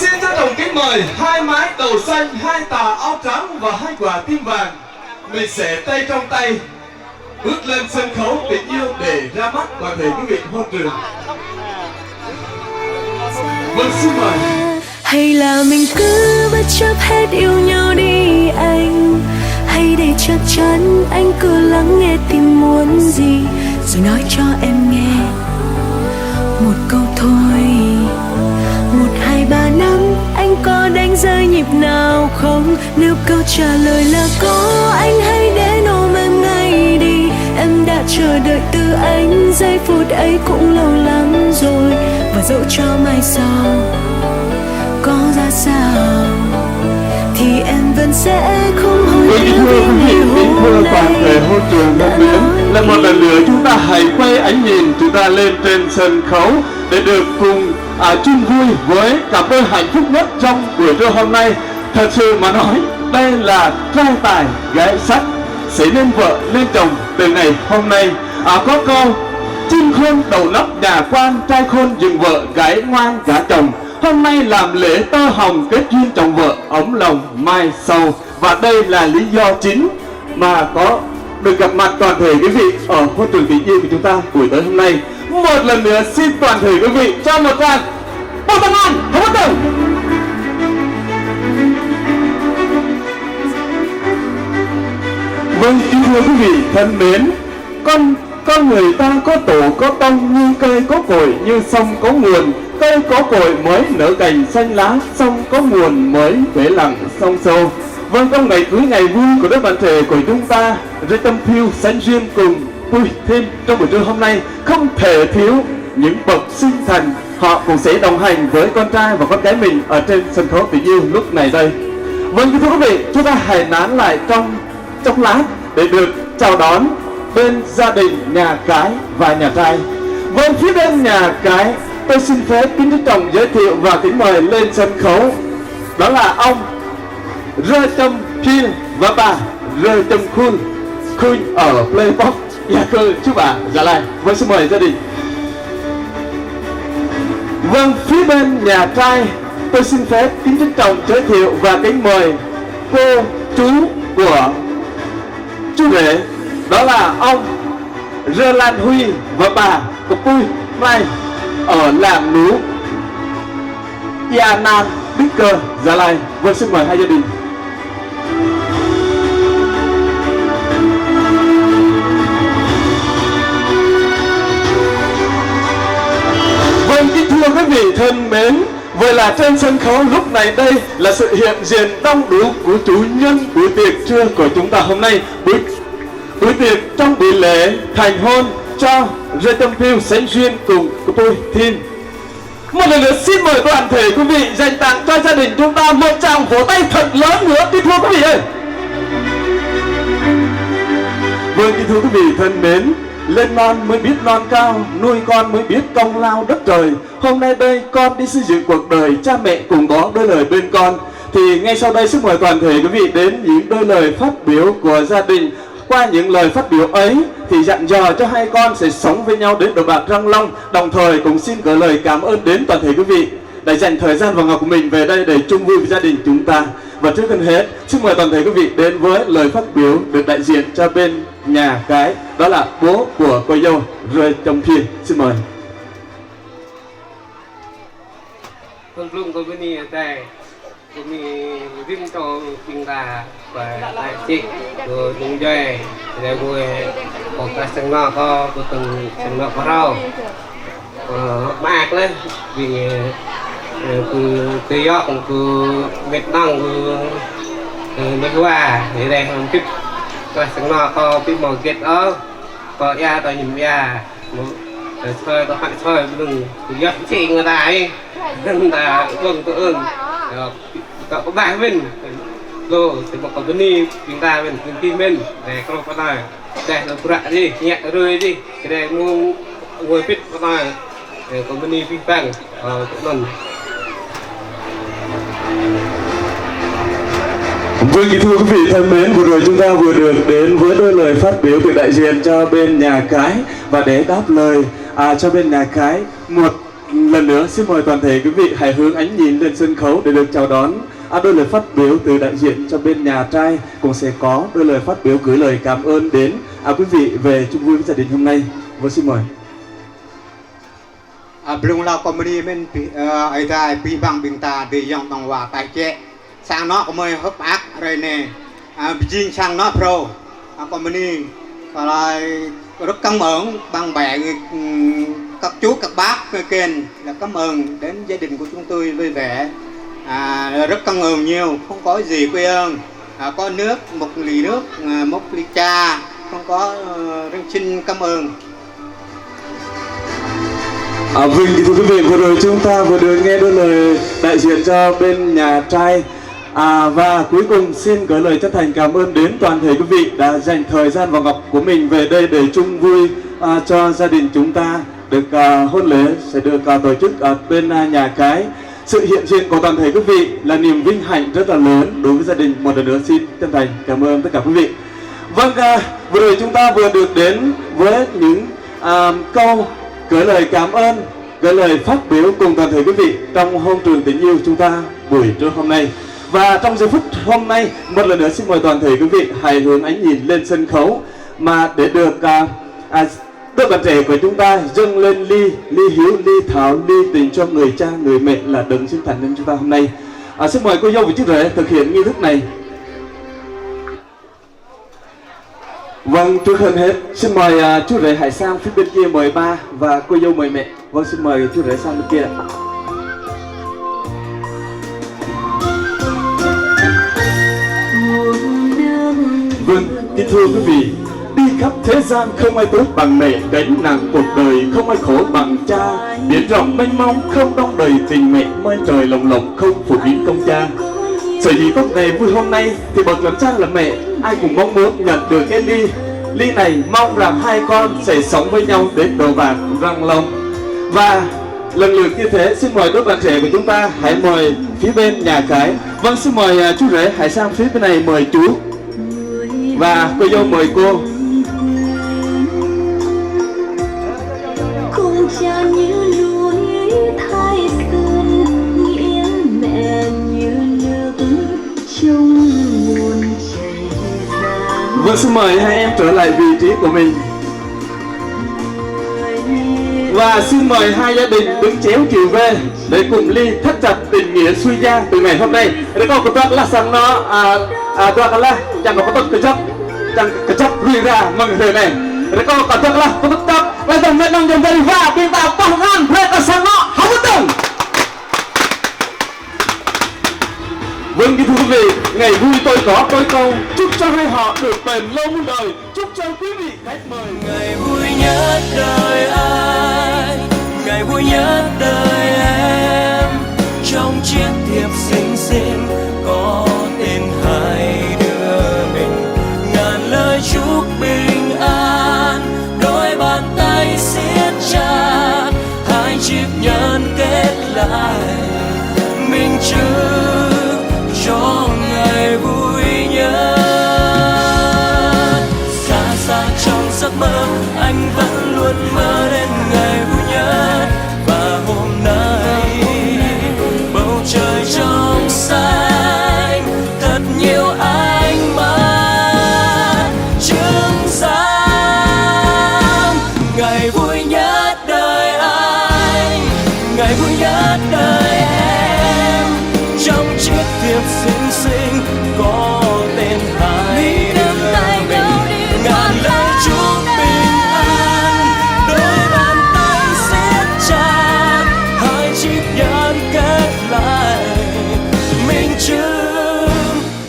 Xin trân trọng kính mời hai mái đầu xanh, hai tà áo trắng và hai quả tim vàng, mình sẽ tay trong tay bước lên sân khấu tình yêu để ra mắt toàn thể quý vị hoa trường. Vâng, xin mời. Hay là mình cứ bất chấp hết yêu nhau đi anh, hay để chắc chắn anh cứ lắng nghe tim muốn gì rồi nói cho em nghe một câu thôi. 1, 2, 3 năm anh có đánh rơi nhịp nào không? Nếu câu trả lời là có, anh hãy đến ôm em ngay đi. Em đã chờ đợi từ anh, giây phút ấy cũng lâu lắm rồi. Và dẫu cho mai sau có ra sao thì em vẫn sẽ không hối tiếc vì ngày hôm nay. Toàn thể hôn trường thân mến, là một lần nữa chúng ta hãy quay ánh nhìn chúng ta lên trên sân khấu để được cùng chung vui với cặp đôi hạnh phúc nhất trong buổi trưa hôm nay. Thật sự mà nói, đây là trai tài gái sắc, sẽ nên vợ nên chồng từ ngày hôm nay. Có câu chim khôn đầu nóc nhà quan, trai khôn dựng vợ, gái ngoan gả chồng. Hôm nay làm lễ tơ hồng kết duyên chồng vợ ấm lòng mai sau. Và đây là lý do chính mà có được gặp mặt toàn thể quý vị ở hôn trường tình yêu của chúng ta buổi tối hôm nay. Một lần nữa xin toàn thể quý vị cho một tràng bầu tân an hồng bất tử. Vâng, kính thưa quý vị thân mến, con người ta có tổ có tông, như cây có cội, như sông có nguồn. Cây có cội mới nở cành xanh lá, sông có nguồn mới bể lặng sông sâu. Vâng, trong ngày cưới ngày vui của đôi bạn trẻ của chúng ta, Rê Tâm Phiêu, Sánh Duyên cùng Pui Thêm trong buổi trưa hôm nay không thể thiếu những bậc sinh thành. Họ cũng sẽ đồng hành với con trai và con gái mình ở trên sân khấu tình yêu lúc này đây. Vâng, thưa quý vị, chúng ta hãy nán lại trong chốc lát để được chào đón bên gia đình nhà gái và nhà trai. Vâng, phía bên nhà gái, tôi xin phép kính trân trọng giới thiệu và kính mời lên sân khấu đó là ông Rê Tâm Phiêu và bà Rê Tâm Khun ở Playbox Gia Cư chú bà Gia Lai. Vâng, xin mời gia đình. Vâng, phía bên nhà trai, tôi xin phép kính trân trọng giới thiệu và kính mời cô chú của chú rể, đó là ông Rê Lan Huy và bà của Pui Mai ở làng núi Ia Nam, Đức Cơ, Gia Lai. Vâng, xin mời hai gia đình. Vâng, kính thưa quý vị thân mến, vậy là trên sân khấu lúc này đây là sự hiện diện đông đủ của chủ nhân buổi tiệc trưa của chúng ta hôm nay. Buổi tiệc trong buổi lễ thành hôn cho Rê Tâm Phiêu, Sánh Duyên cùng tôi Thiên. Một lần nữa xin mời toàn thể quý vị dành tặng cho gia đình chúng ta một tràng vỗ tay thật lớn nữa, kính thưa quý vị ơi. Vâng, kính thưa quý vị thân mến, lên non mới biết non cao, nuôi con mới biết công lao đất trời. Hôm nay đây con đi xây dựng cuộc đời, cha mẹ cùng có đôi lời bên con. Thì ngay sau đây xin mời toàn thể quý vị đến những đôi lời phát biểu của gia đình. Qua những lời phát biểu ấy thì dặn dò cho hai con sẽ sống với nhau đến đầu bạc răng long. Đồng thời cũng xin gửi lời cảm ơn đến toàn thể quý vị đã dành thời gian và ngọc của mình về đây để chung vui với gia đình chúng ta. Và trước hết hết, xin mời toàn thể quý vị đến với lời phát biểu được đại diện cho bên nhà gái, đó là bố của cô dâu Rơi Trong Thiên. Xin mời. Con Plum có bên này đây, có mình riêng cho bình ta và đại chị rồi đúng rồi, để vui có cả sang nọ có từng sang nọ có rau, mát lên vì từ gió từ Việt Nam từ nước qua để đây không biết có sang nọ có biết màu kết ở có ya tao nhìn ya thôi tao phải thôi đừng gió chị người ta ấy nên là vâng tôi ơn có bạn mình rồi thì một con đi chúng ta mình tìm mình để không có này để nó bạ đi nhẹ rơi đi cái này ngồi fit có này để con đi phi phăng tụi mình. Vâng, kính thưa quý vị thân mến, vừa rồi chúng ta vừa được đến với đôi lời phát biểu từ đại diện cho bên nhà cái. Và để đáp lời cho bên nhà cái một lần nữa, xin mời toàn thể quý vị hãy hướng ánh nhìn lên sân khấu để được chào đón đôi lời phát biểu từ đại diện cho bên nhà trai. Cũng sẽ có đôi lời phát biểu gửi lời cảm ơn đến quý vị về chung vui với gia đình hôm nay. Vâng, xin mời. Belum lau komedi men ai ta pi bang bing ta de yang tong wa tai che sang nó có mời hấp ác rồi nè Beijing sang nó pro komedi và lại rất cảm ơn bạn bè các chú các bác kênh là cảm ơn đến gia đình của chúng tôi vui vẻ rất cảm ơn nhiều, không có gì quê ơn, có nước một ly nước một ly trà, không có rất xin cảm ơn. Vâng, thưa quý vị, vừa rồi chúng ta vừa được nghe đôi lời đại diện cho bên nhà trai. Và cuối cùng xin gửi lời chân thành cảm ơn đến toàn thể quý vị đã dành thời gian và ngọc của mình về đây để chung vui cho gia đình chúng ta được hôn lễ sẽ được tổ chức ở bên nhà cái. Sự hiện diện của toàn thể quý vị là niềm vinh hạnh rất là lớn đối với gia đình. Một lần nữa xin chân thành cảm ơn tất cả quý vị. Vâng, vừa rồi chúng ta vừa được đến với những câu gửi lời cảm ơn, gửi lời phát biểu cùng toàn thể quý vị trong hôn trường tình yêu chúng ta buổi trưa hôm nay. Và trong giây phút hôm nay, một lần nữa xin mời toàn thể quý vị hãy hướng ánh nhìn lên sân khấu mà để được đôi bạn trẻ của chúng ta dâng lên ly hiếu, ly thảo, ly tình cho người cha, người mẹ là đấng sinh thành nên chúng ta hôm nay. Xin mời cô dâu và chú rể thực hiện nghi thức này. Vâng, trước hơn hết, xin mời chú rể hãy sang phía bên kia mời ba và cô dâu mời mẹ. Vâng, xin mời chú rể sang bên kia. Vâng, kính thưa quý vị, đi khắp thế gian không ai tốt bằng mẹ, gánh nặng cuộc đời không ai khổ bằng cha. Biển rộng mênh mông không đong đầy tình mẹ, mây trời lồng lộng không phủ kín công cha. Sở dĩ có ngày vui hôm nay thì bậc làm cha là mẹ ai cũng mong muốn nhận được cái ly này, mong rằng hai con sẽ sống với nhau đến đầu bạc răng long. Và lần lượt như thế, xin mời đôi bạn trẻ của chúng ta hãy mời phía bên nhà cái. Vâng, xin mời chú rể hãy sang phía bên này mời chú và cô dâu mời cô. Cùng cha như núi Thái Sơn, nghĩa mẹ như nước trong nguồn chảy ra. Vâng, xin mời hai em trở lại vị trí của mình. Và xin mời hai gia đình đứng chéo chiều về để cùng ly thắt chặt tình nghĩa suy gia từ ngày hôm nay. Để có cái là sang nó toa là chẳng có tốt cái chấp lùi ra mừng thời này. Để có cái là có tốt bây giờ mẹ đang dần dần và chúng ta bằng an về cái sang nó không có từng. Vâng, kính thưa quý vị, ngày vui tôi có tôi câu, chúc cho hai họ được bền lâu muôn đời, chúc cho quý vị khách mời. Ngày vui nhất đời anh, ngày vui nhất đời em, trong chiếc thiệp xinh xinh có tên hai đứa mình, ngàn lời chúc bình an, đôi bàn tay siết chặt, hai chiếc nhẫn kết lại, mình chúc cho ngày vui nhất. Xa xa trong giấc mơ anh vẫn luôn mơ đến ngày vui nhất, và hôm nay nhất đời em. Trong chiếc thiệp xinh xinh có tên hai đứa mình, ngàn lời chúc bình an, đôi bàn tay siết chặt, hai chiếc nhẫn kết lại, minh chứng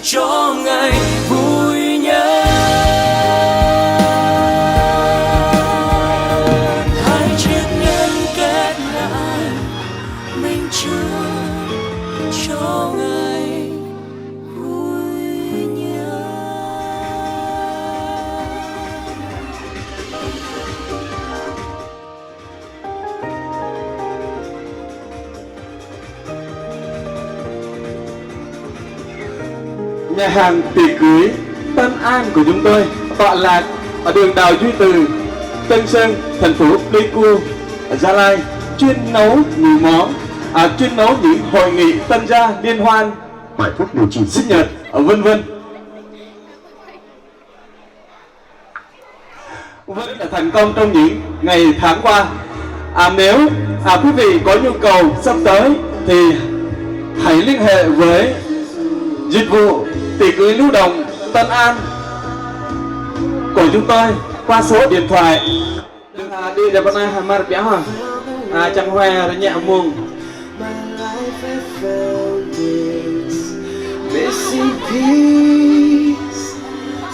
cho ngày vui nhất. Hai chiếc nhẫn kết lại, minh chứng cho ngày vui nhất. Nhà hàng tiệc cưới Tân An của chúng tôi tọa lạc ở đường Đào Duy Từ, Tân Sơn, thành phố Pleiku, Gia Lai, chuyên nấu những món, chuyên nấu những hội nghị tân gia, liên hoan, bài thuốc điều trị sinh nhật, vân vân. Rất là thành công trong những ngày tháng qua. Nếu quý vị có nhu cầu sắp tới thì hãy liên hệ với dịch vụ tiệc cưới lưu động Tân An của chúng tôi qua số điện thoại đi để bên này mà béo hả chẳng hoe rồi nhẹ mùng. Missing piece.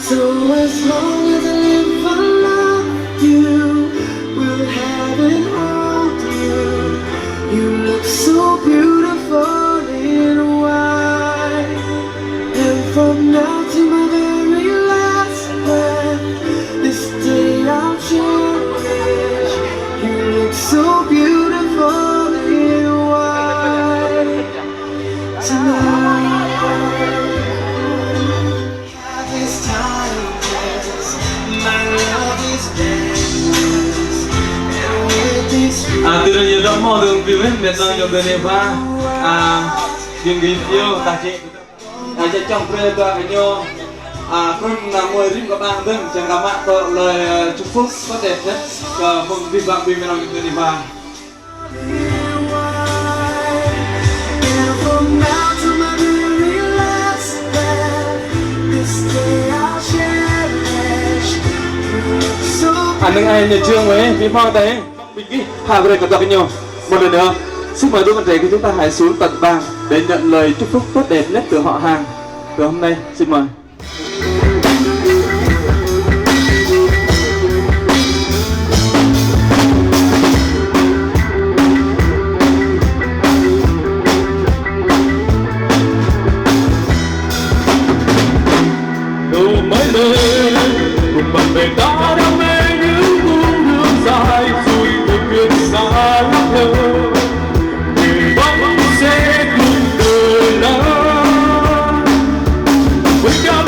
So as long as I live, I love you. Will heaven hold you? You look so beautiful in white. And from now to my very last breath, this day I'll cherish. You look so beautiful in white tonight. Từ đây giờ đó mò đường vì bên Nam cho bên này va những cái yêu ta chị chị trong pre tôi cái nhau không là mời riêng các bạn bên chẳng gặp bạn tôi lời chúc phúc tốt đẹp nhất và mừng vi phạm bên Nam cho bên này va. Nâng ai nhà trường với vi phong thế mình đi hai người gặp nhau một lần nữa. Xin mời đôi bạn trẻ của chúng ta hãy xuống tận vàng để nhận lời chúc phúc tốt đẹp nhất từ họ hàng từ hôm nay. Xin mời. Đủ mấy lời cùng bạn bè ta đam mê những cung đường dài rồi một việc xa lắm thơ người bóng sẽ cùng đời ta với cả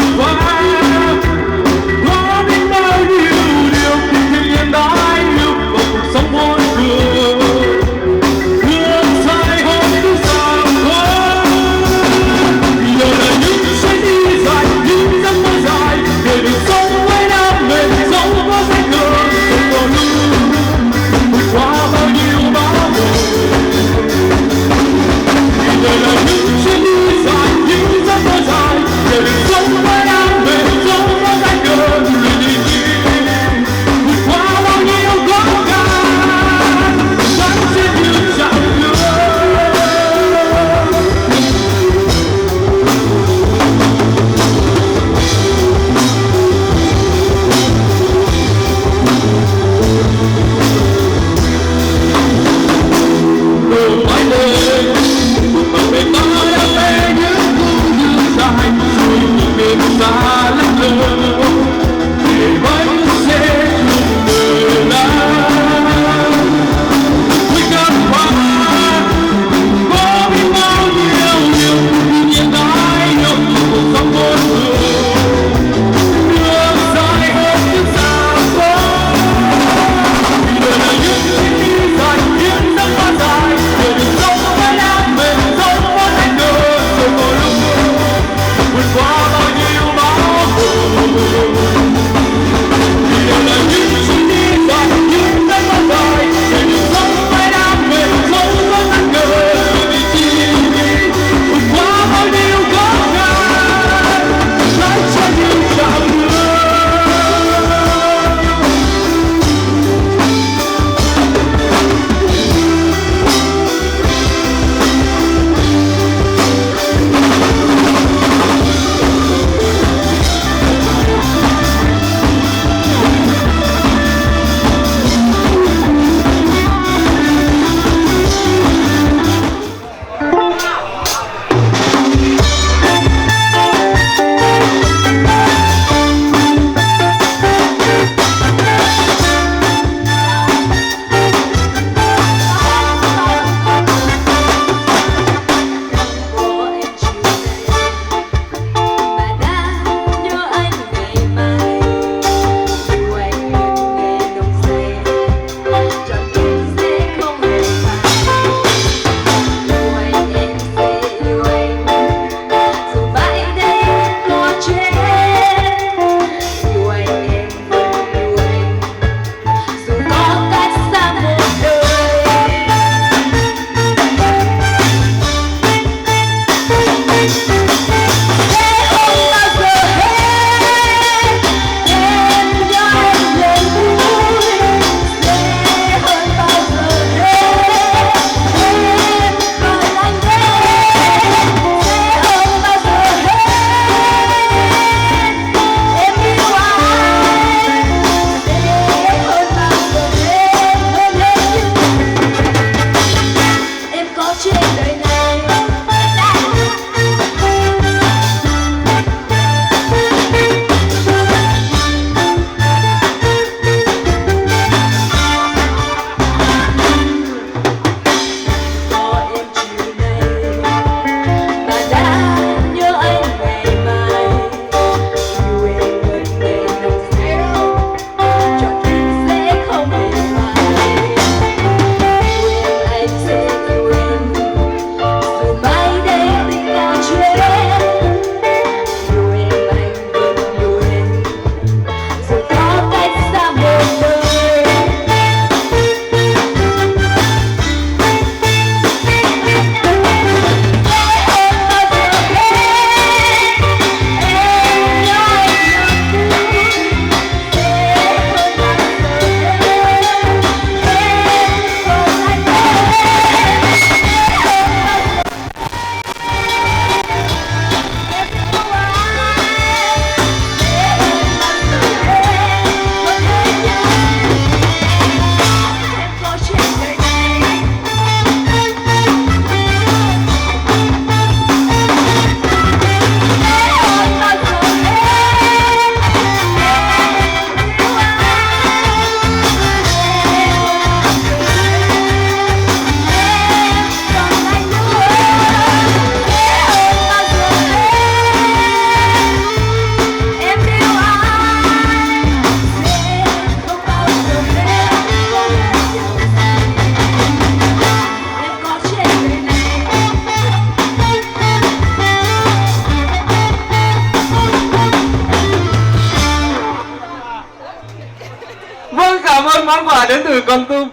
người Kon Tum.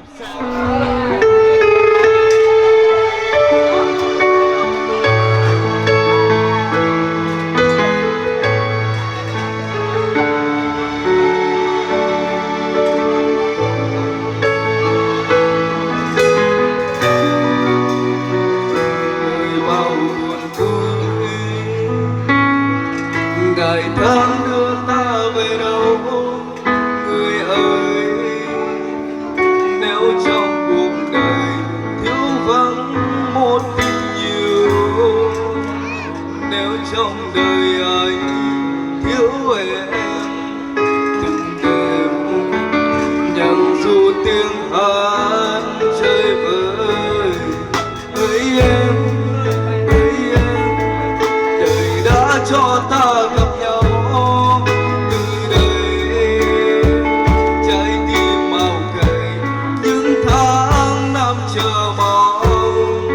Ngày tháng đưa ta về đâu người ơi, nếu trong cuộc đời thiếu vắng một tình yêu, nếu trong đời anh thiếu em từng đêm nhạc ru tiếng hát chơi vơi. Hỡi em, đời đã cho ta gặp nhau, từ đây trái tim màu cay những tháng năm chờ mong,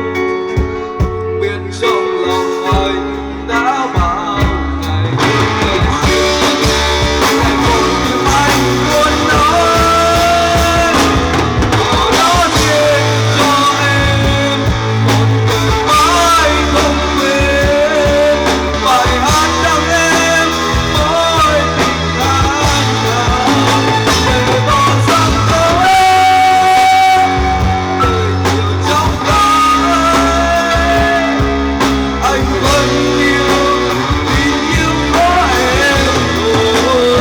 biết trong lòng anh đã bao ngày ngày một điều anh muốn nói, điều đó riêng cho em một đời mãi không quên. Bài hát trong em mỗi tình khát khao để bỏ dòng câu em đời nhiều trong gai. Anh vẫn yêu tình yêu của em rồi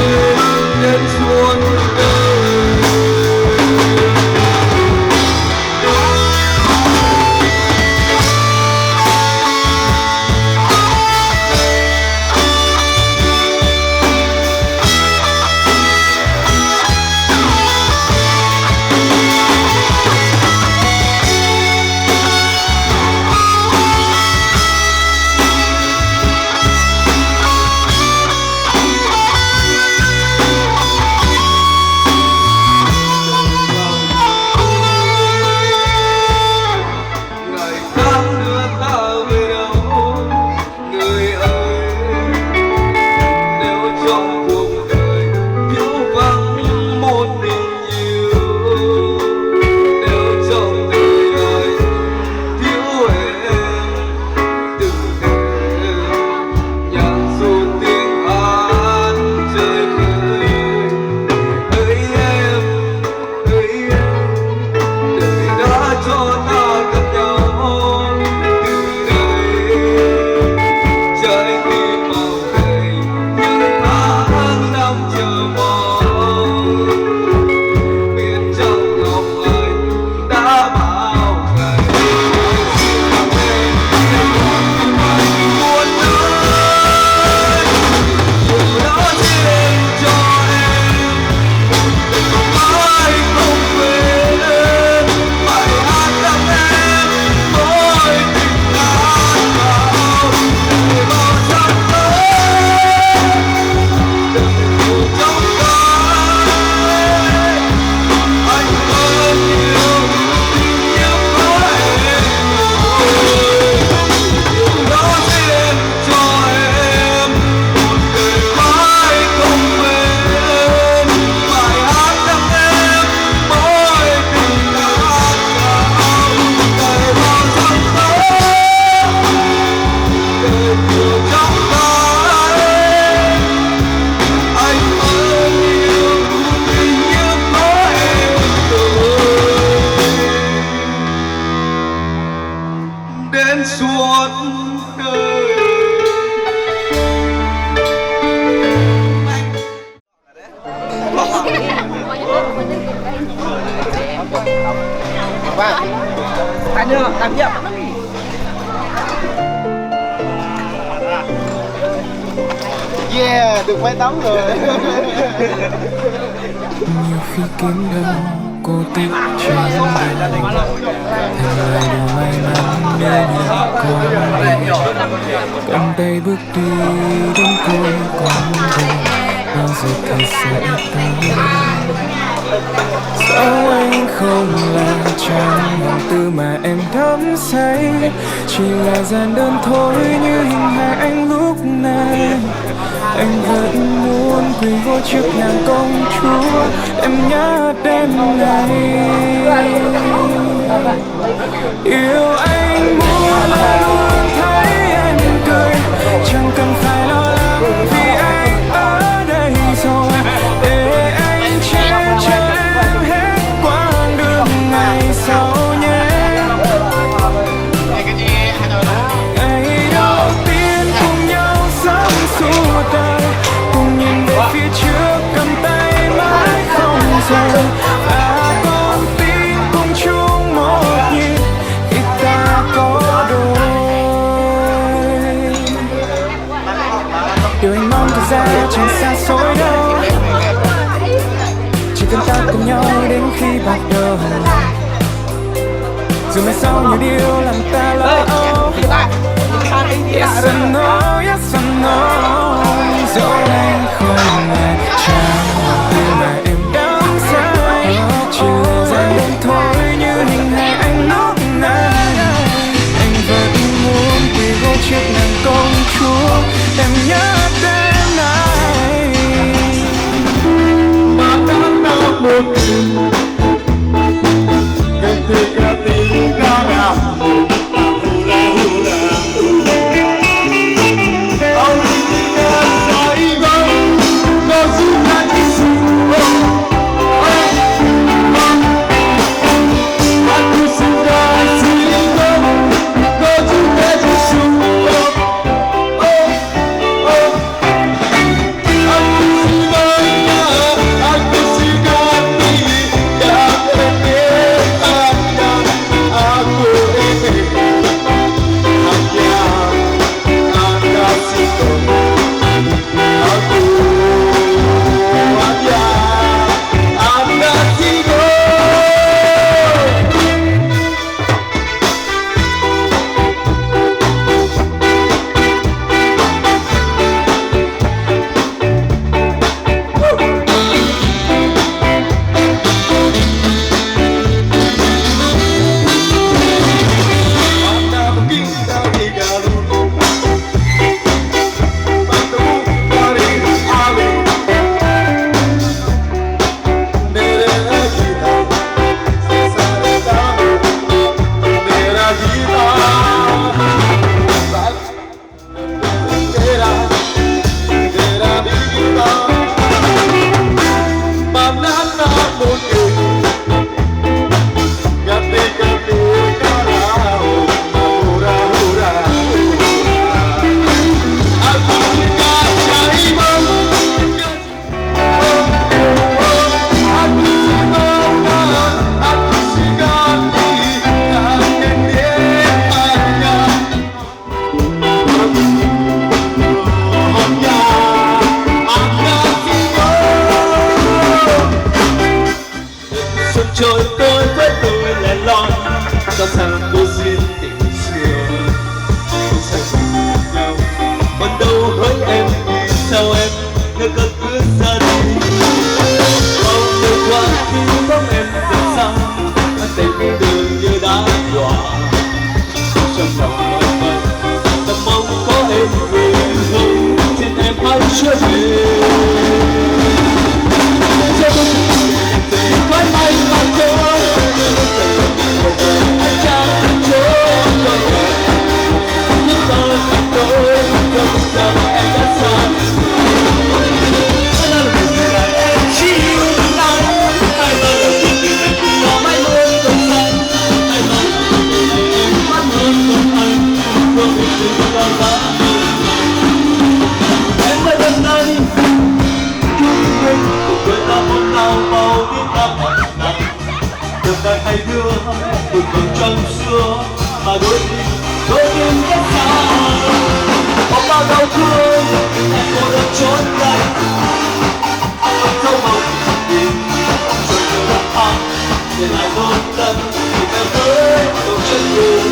đến suốt đời. Ngày tháng đưa ta về đâu người ơi, nếu trong cuộc đời thiếu vắng một tình yêu, nếu trong đời anh thiếu em từng đêm nhạc ru tiếng hát chơi vơi. Hỡi em, đời đã cho ta gặp nhau, từ đây trái tim màu cay những tháng năm chờ mong, biết trong lòng anh đã bao ngày làm em muốn nói, điều đó riêng cho em mãi không quên. Bài hát trong em mỗi tình khát khao để bỏ dòng tới đời nhiều trong gai. Anh vẫn yêu tình yêu của em rồi, điều đó riêng cho em một đời mãi không quên. Bài hát trong em mỗi tình khát khao để bỏ dòng tới đời nhiều trong gai. Anh vẫn yêu tình yêu của em rồi đến suốt đời. Yeah, được quay tấm rồi. Nhiều khi kiếm đâu cô tích chuyện thành lời đủ may mắn để nhận cô cầm tay bước đi đến cuối con đường bao giờ thầy sẽ tới. Dẫu anh không là chàng hoàng tử mà em đắm say, chỉ là gian đơn thôi như hình hài anh lúc này. Anh vẫn muốn quỳ gối trước nàng công chúa, em nhớ đêm này. Yêu anh muốn là luôn thấy em cười, chẳng cần phải lo lắng vì anh ở đây rồi, để anh che chở em hết quãng đường ngày sau nhé. Ngày đầu tiên cùng nhau sống suốt đời, cùng nhìn về phía trước cầm tay mãi không rời, và con tim cùng chung một nhịp khi ta có đôi. Điều anh mong thật ra chẳng xa xôi đâu, chỉ cần ta cùng nhau đến khi bạc đầu. Dù mai sau nhiều điều làm ta lo âu. Yes I know, yes I know. Dẫu anh không là chàng hoàng tử mà em đắm say, chỉ là gian đơn thôi như hình hài anh lúc này. Anh vẫn muốn quỳ gối trước nàng công chúa, em nhớ đêm này. Mà đã nào một tình trôi tôi với tôi lẻ loi trong thang vô duyên tình xưa không sao cùng nhau còn đâu hỡi em vì sao em nơi cơn bước ra đi bao nhiêu qua khi bóng em dần xa tình đường như đã đọa trong lòng mỏi mệt tâm mong có em về không xin em hãy trở về. Quay bay vào tôi, anh chẳng trốn rồi. Nhưng tôi không sao em đã xa. Anh là người là em chịu nắng, anh là người có mãi luôn còn xanh, anh là người em mắt luôn còn anh, không biết gì còn lắm. Em đã lần này, cuộc đời ta muốn nào màu biết ta mọi nắng được đời hay đưa cuộc đời trong xưa mà đôi tim rất xa có bao đau thương em cô đơn trốn đây áo dâu mộng tìm rồi giờ đất thang để lại đôi lần thì em tới đầu chân đường.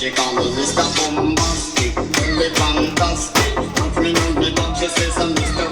She call me Mr. Bombastic, me fantastic. If me know me back, she says I'm Mr.